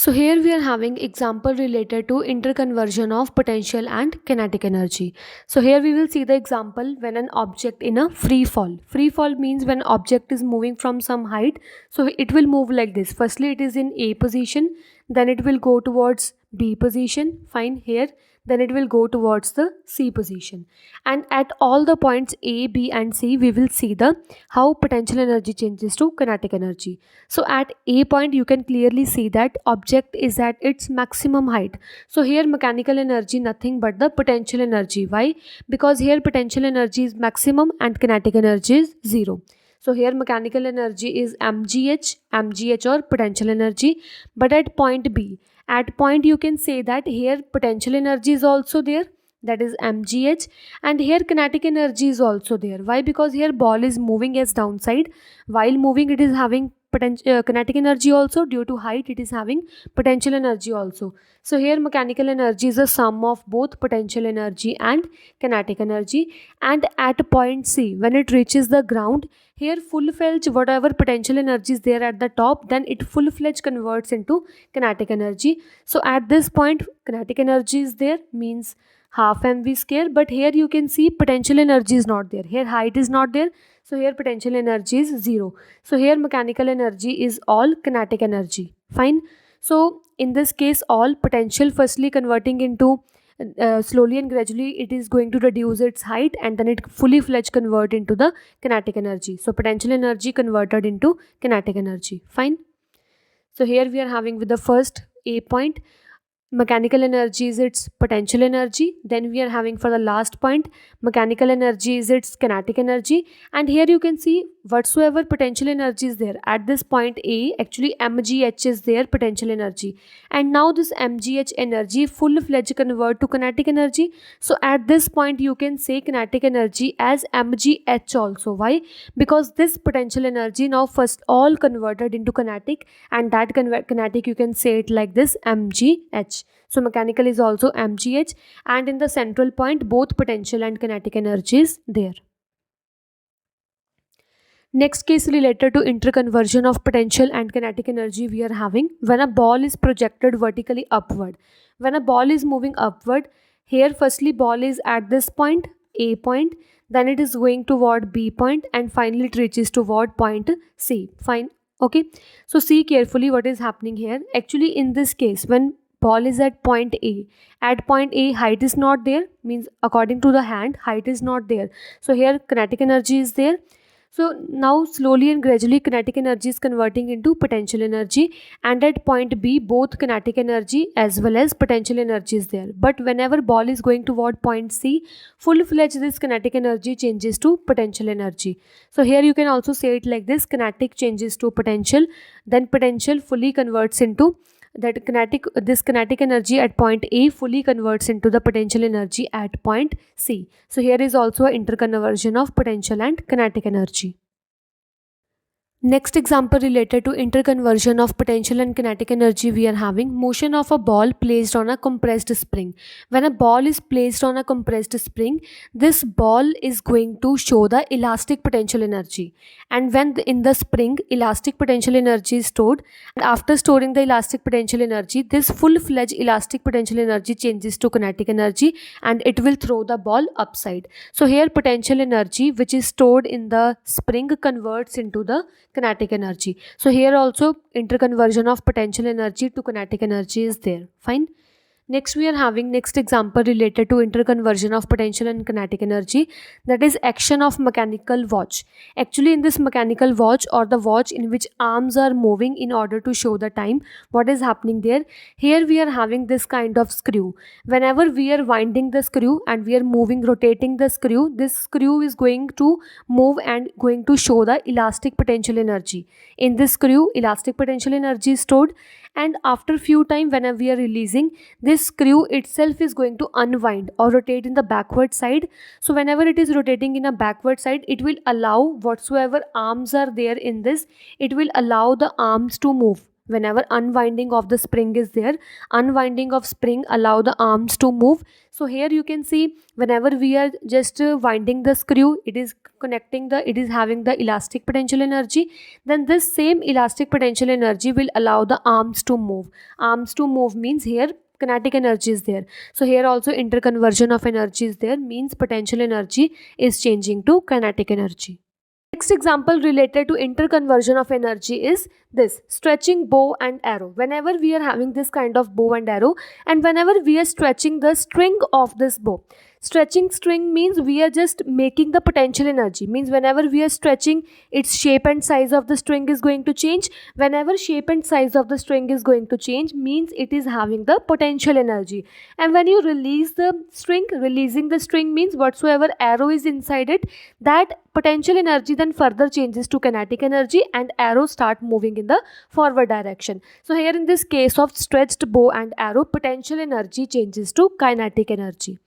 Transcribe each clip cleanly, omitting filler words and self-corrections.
So here we are having example related to interconversion of potential and kinetic energy. So here we will see the example when an object in a free fall. Free fall means when object is moving from some height. So it will move like this. Firstly it is in A position, then it will go towards B position, fine here, then it will go towards the C position. And at all the points A, B and C we will see the how potential energy changes to kinetic energy. So at A point you can clearly see that object is at its maximum height. So here mechanical energy nothing but the potential energy. Why? Because here potential energy is maximum and kinetic energy is 0. So here mechanical energy is mgh or potential energy. But at point B, at point you can say that here potential energy is also there, that is mgh, and here kinetic energy is also there. Why? Because here ball is moving as downside. While moving it is having kinetic energy also. Due to height it is having potential energy also. So here mechanical energy is a sum of both potential energy and kinetic energy. And at point C, when it reaches the ground, here full-fledged whatever potential energy is there at the top, then it full-fledged converts into kinetic energy. So at this point kinetic energy is there, means half mv square. But here you can see potential energy is not there, here height is not there, so here potential energy is 0. So here mechanical energy is all kinetic energy, fine. So in this case all potential firstly converting into slowly and gradually it is going to reduce its height, and then it fully fledged convert into the kinetic energy. So potential energy converted into kinetic energy, fine. So here we are having with the first A point, mechanical energy is its potential energy. Then we are having for the last point, mechanical energy is its kinetic energy. And here you can see whatsoever potential energy is there at this point A, actually mgh is there, potential energy. And now this mgh energy full-fledged convert to kinetic energy. So at this point you can say kinetic energy as mgh also. Why? Because this potential energy now first all converted into kinetic, and that kinetic you can say it like this, mgh. So mechanical is also mgh, and in the central point both potential and kinetic energy is there. Next case related to interconversion of potential and kinetic energy we are having when a ball is projected vertically upward. When a ball is moving upward, here firstly ball is at this point, A point, then it is going toward B point, and finally it reaches toward point C, fine. Okay, so see carefully what is happening here. Actually in this case when ball is at point A, at point A height is not there, means according to the hand height is not there. So here kinetic energy is there. So now slowly and gradually kinetic energy is converting into potential energy, and at point B both kinetic energy as well as potential energy is there. But whenever ball is going toward point C, full-fledged this kinetic energy changes to potential energy. So here you can also say it like this, kinetic changes to potential, then potential fully converts into this kinetic energy at point A fully converts into the potential energy at point C. So here is also an interconversion of potential and kinetic energy. Next example related to interconversion of potential and kinetic energy we are having motion of a ball placed on a compressed spring. When a ball is placed on a compressed spring, this ball is going to show the elastic potential energy. And when in the spring elastic potential energy is stored, and after storing the elastic potential energy, this full-fledged elastic potential energy changes to kinetic energy, and it will throw the ball upside. So here potential energy which is stored in the spring converts into the kinetic energy. So here also interconversion of potential energy to kinetic energy is there, fine. Next we are having next example related to interconversion of potential and kinetic energy, that is action of mechanical watch. Actually in this mechanical watch or the watch in which arms are moving in order to show the time, what is happening there? Here we are having this kind of screw. Whenever we are winding the screw and we are moving, rotating the screw, this screw is going to move and going to show the elastic potential energy. In this screw elastic potential energy is stored, and after few time whenever we are releasing, this screw itself is going to unwind or rotate in the backward side. So whenever it is rotating in a backward side, it will allow whatsoever arms are there in this, it will allow the arms to move. whenever unwinding of the spring is there, unwinding of spring allow the arms to move. So here you can see whenever we are just winding the screw, it is it is having the elastic potential energy. Then this same elastic potential energy will allow the arms to move. Arms to move means here kinetic energy is there. So here also interconversion of energy is there, means potential energy is changing to kinetic energy. Next example related to interconversion of energy is this stretching bow and arrow. Whenever we are having this kind of bow and arrow, and whenever we are stretching the string of this bow, stretching string means we are just making the potential energy, means whenever we are stretching, its shape and size of the string is going to change. Whenever shape and size of the string is going to change, means it is having the potential energy. And when you release the string, releasing the string means whatsoever arrow is inside it, that potential energy then further changes to kinetic energy and arrows start moving in the forward direction. So here in this case of stretched bow and arrow, potential energy changes to kinetic energy.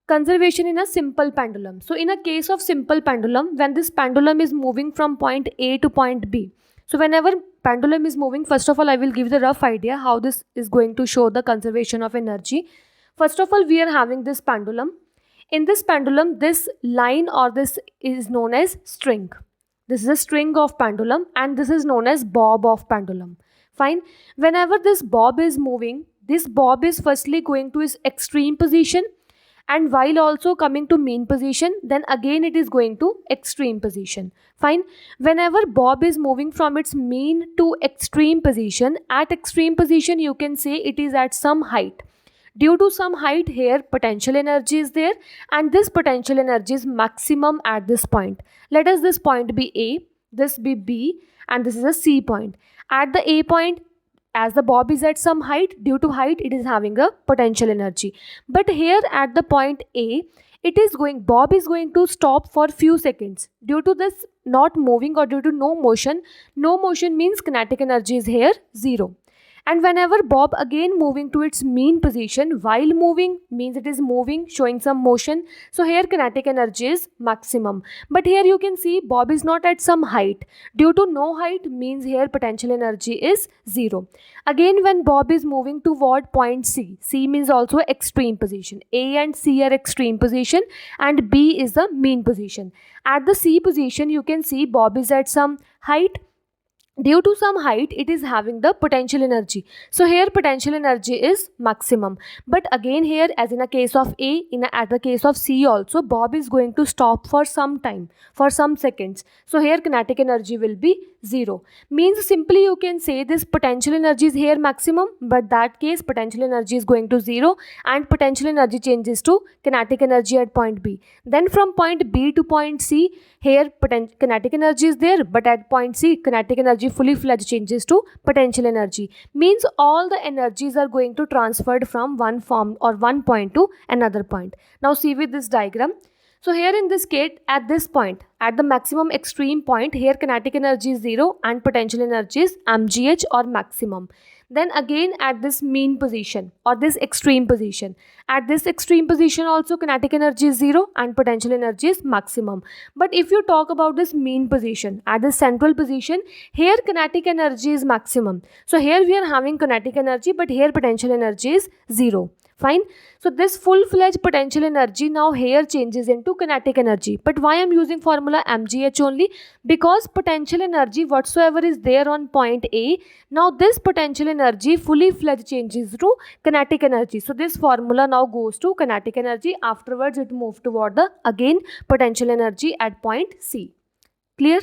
Conservation in a simple pendulum. So in a case of simple pendulum, when this pendulum is moving from point A to point B, so whenever pendulum is moving, first of all I will give the rough idea how this is going to show the conservation of energy. First of all, we are having this pendulum. In this pendulum, this line or this is known as string. This is a string of pendulum and this is known as bob of pendulum. Fine. Whenever this bob is moving, this bob is firstly going to its extreme position, and while also coming to mean position, then again it is going to extreme position. Fine. Whenever bob is moving from its mean to extreme position, at extreme position you can say it is at some height. Due to some height, here potential energy is there, and this potential energy is maximum at this point. Let us this point be A, this be B, and this is a C point. At the A point, as the bob is at some height, due to height it is having a potential energy. But here at the point A, bob is going to stop for few seconds. Due to this not moving or due to no motion means kinetic energy is here 0. And whenever bob again moving to its mean position, while moving means it is moving, showing some motion. So here kinetic energy is maximum. But here you can see bob is not at some height. Due to no height means here potential energy is 0. Again, when bob is moving toward point C, C means also extreme position. A and C are extreme position and B is the mean position. At the C position, you can see bob is at some height. Due to some height, it is having the potential energy. So here potential energy is maximum. But again here, as in a case of A, at the case of C also, bob is going to stop for some time, for some seconds. So here kinetic energy will be 0. Means simply you can say this potential energy is here maximum, but that case potential energy is going to 0 and potential energy changes to kinetic energy at point B. Then from point B to point C, here kinetic energy is there, but at point C, kinetic energy fully fledged changes to potential energy. Means all the energies are going to transferred from one form or one point to another point. Now see with this diagram. So here in this case, at this point, at the maximum extreme point, here kinetic energy is 0 and potential energy is mgh or maximum. Then again at this mean position or this extreme position. At this extreme position also kinetic energy is 0 and potential energy is maximum. But if you talk about this mean position, at the central position, here kinetic energy is maximum. So here we are having kinetic energy, but here potential energy is 0. Fine. So this full-fledged potential energy now here changes into kinetic energy. But why I am using formula mgh only? Because potential energy whatsoever is there on point A, now this potential energy fully fledged changes to kinetic energy. So this formula now goes to kinetic energy. Afterwards it moves toward the again potential energy at point C. Clear?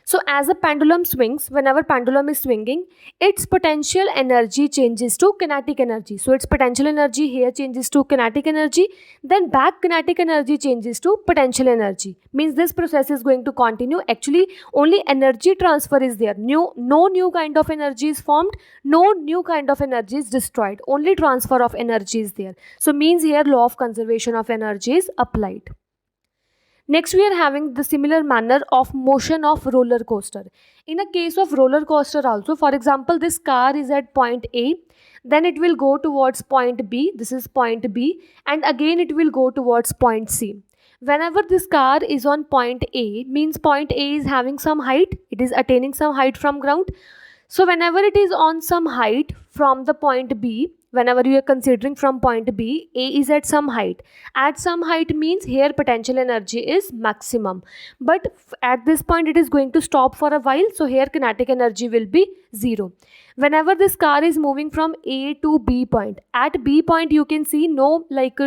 So as a pendulum swings, whenever pendulum is swinging, its potential energy changes to kinetic energy. So its potential energy here changes to kinetic energy, then back kinetic energy changes to potential energy. Means this process is going to continue. Actually, only energy transfer is there. No new kind of energy is formed, no new kind of energy is destroyed. Only transfer of energy is there. So means here law of conservation of energy is applied. Next, we are having the similar manner of motion of roller coaster. In a case of roller coaster also, for example, this car is at point A, then it will go towards point B, this is point B, and again it will go towards point C. Whenever this car is on point A, means point A is having some height, it is attaining some height from ground. So whenever it is on some height from the point B, whenever you are considering from point B, A is at some height. At some height means here potential energy is maximum. But at this point it is going to stop for a while, so here kinetic energy will be 0. Whenever this car is moving from A to B point, at B point you can see no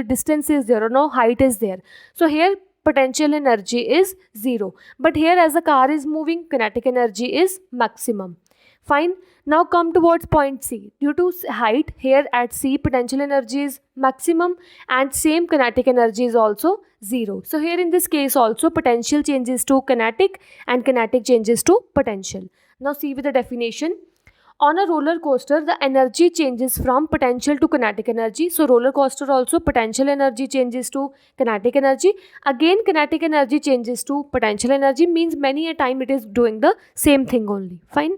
distance is there or no height is there. So here potential energy is 0. But here as the car is moving, kinetic energy is maximum. Fine. Now come towards point C. Due to height, here at C potential energy is maximum and same kinetic energy is also 0. So here in this case also potential changes to kinetic and kinetic changes to potential. Now see with the definition. On a roller coaster, the energy changes from potential to kinetic energy. So roller coaster also potential energy changes to kinetic energy. Again kinetic energy changes to potential energy, means many a time it is doing the same thing only. Fine.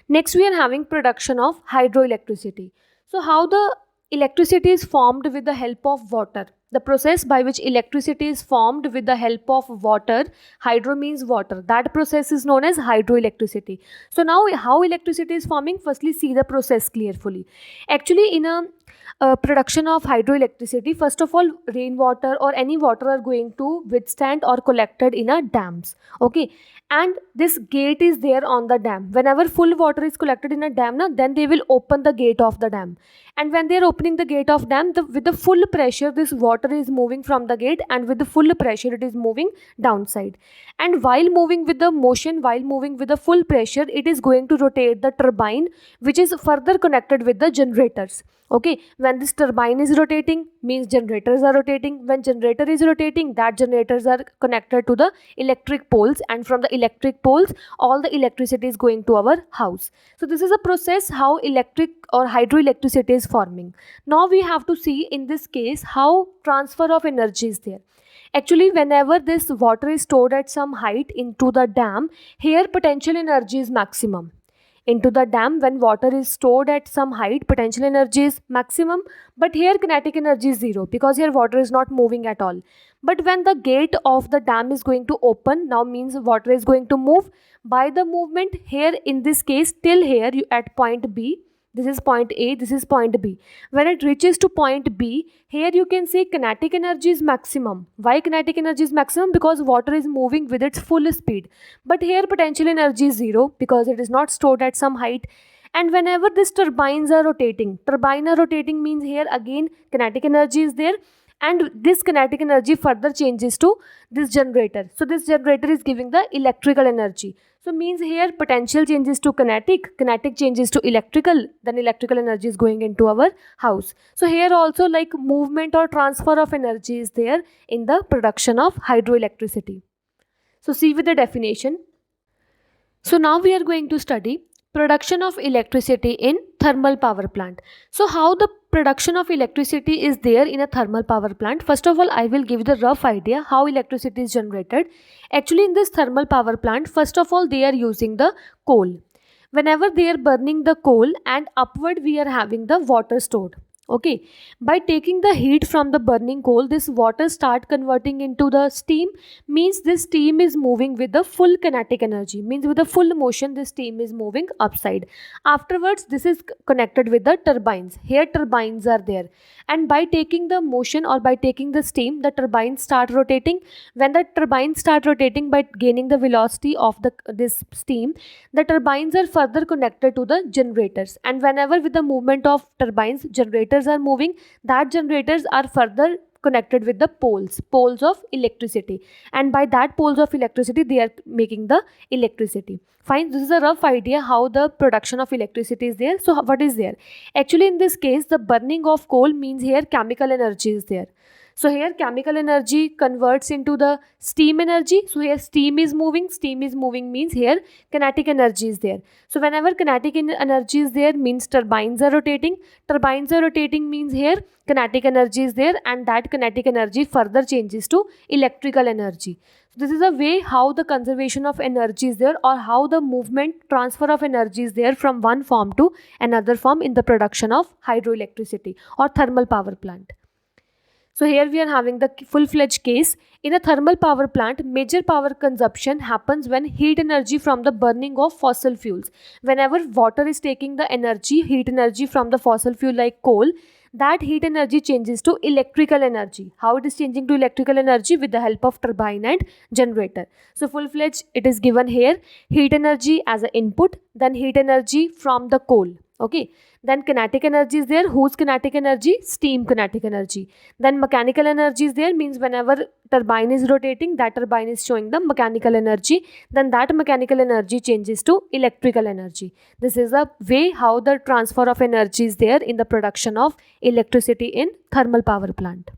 Next we are having production of hydroelectricity. So how the electricity is formed with the help of water. The process by which electricity is formed with the help of water, hydro means water, that process is known as hydroelectricity. So now how electricity is forming, firstly see the process carefully. Actually in a production of hydroelectricity, first of all rainwater or any water are going to withstand or collected in a dams. Okay, and this gate is there on the dam. Whenever full water is collected in a dam, then they will open the gate of the dam, and when they are opening the gate of dam, with the full pressure this water is moving from the gate, and with the full pressure it is moving downside, and while moving with the motion, while moving with the full pressure, it is going to rotate the turbine, which is further connected with the generators. Okay, when this turbine is rotating means generators are rotating. When generator is rotating, that generators are connected to the electric poles, and from the electric poles all the electricity is going to our house. So this is a process how electric or hydroelectricity is forming. Now we have to see in this case how transfer of energy is there. Actually whenever this water is stored at some height into the dam, here potential energy is maximum. Into the dam, when water is stored at some height, potential energy is maximum, but here kinetic energy is 0 because here water is not moving at all. But when the gate of the dam is going to open, now means water is going to move. By the movement here in this case till here you at point B, this is point A, this is point B. When it reaches to point B, here you can say kinetic energy is maximum. Why kinetic energy is maximum? Because water is moving with its full speed. But here potential energy is 0 because it is not stored at some height. And whenever these turbine are rotating means here again kinetic energy is there, and this kinetic energy further changes to this generator. So this generator is giving the electrical energy. So means here potential changes to kinetic changes to electrical, then electrical energy is going into our house. So here also like movement or transfer of energy is there in the production of hydroelectricity. So see with the definition. So now we are going to study production of electricity in thermal power plant. So how the production of electricity is there in a thermal power plant? First of all, I will give the rough idea how electricity is generated. Actually in this thermal power plant, first of all they are using the coal. Whenever they are burning the coal, and upward we are having the water stored. Okay, by taking the heat from the burning coal, this water start converting into the steam, means this steam is moving with the full kinetic energy, means with the full motion this steam is moving upside. Afterwards this is connected with the turbines. Here turbines are there, and by taking the motion or by taking the steam, the turbines start rotating. When the turbines start rotating by gaining the velocity of this steam, the turbines are further connected to the generators, and whenever with the movement of turbines generators are moving, that generators are further connected with the poles of electricity, and by that poles of electricity they are making the electricity. Fine, this is a rough idea how the production of electricity is there. So what is there? Actually in this case the burning of coal means here chemical energy is there. So here chemical energy converts into the steam energy. So here steam is moving means here kinetic energy is there. So whenever kinetic energy is there means turbines are rotating means here kinetic energy is there, and that kinetic energy further changes to electrical energy. So this is a way how the conservation of energy is there, or how the movement transfer of energy is there from one form to another form in the production of hydroelectricity or thermal power plant. So here we are having the full-fledged case. In a thermal power plant, major power consumption happens when heat energy from the burning of fossil fuels. Whenever water is taking the energy, heat energy from the fossil fuel like coal, that heat energy changes to electrical energy. How it is changing to electrical energy? With the help of turbine and generator. So full-fledged it is given here, heat energy as an input, then heat energy from the coal. Okay, then kinetic energy is there. Whose kinetic energy? Steam kinetic energy. Then mechanical energy is there, means whenever turbine is rotating, that turbine is showing the mechanical energy, then that mechanical energy changes to electrical energy. This is a way how the transfer of energy is there in the production of electricity in thermal power plant.